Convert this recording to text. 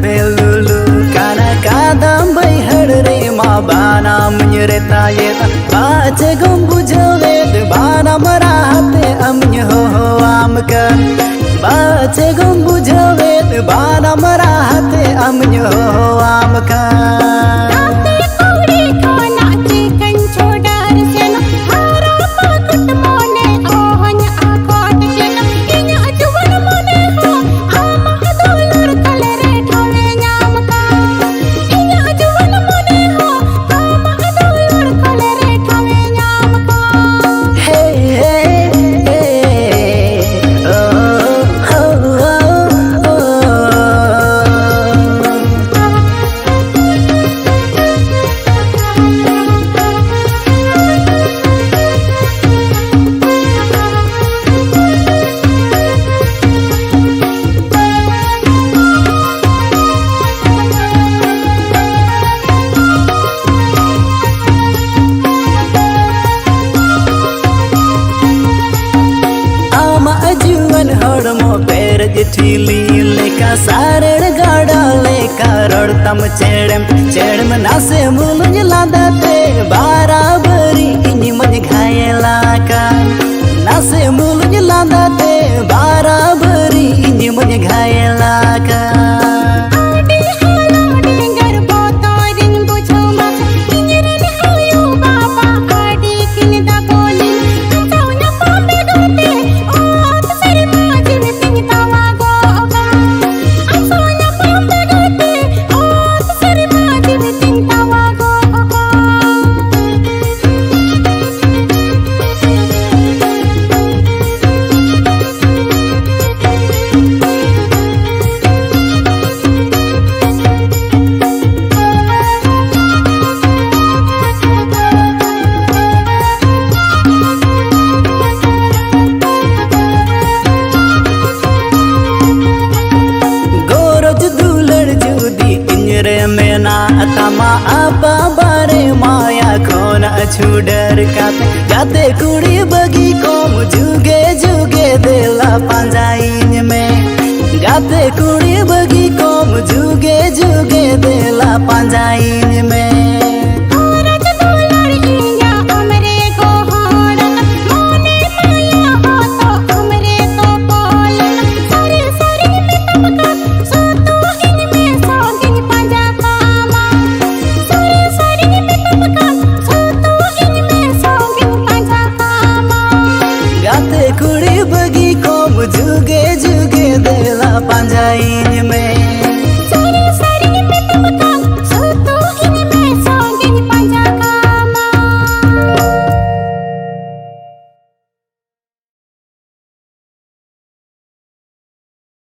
पे लुलु काना कादम बैहर रे मा बाना मुझरे ताये बाचे गुम बुझवे बाना मरा हाथे अम्य हो आमकन बाचे गुम बुझवे बाना मरा हाथे अम्य हो आमकन ठिली लेका सारण गाड़ा लेका रड़तम चेड़म नासे मुलुज लादाते बराबरी इनी मन घायला का नासे मुलुज लादाते बराबरी इनी मन घायला का तमा आपा बारे माया खोना छुडर गाते कुड़ी बगी कोम जुगे जुगे देला पंजाइन में गाते कुड़ी बगी कोम जुगे जुगे देला पंजाइन में जुगे जुगे देला पंजाई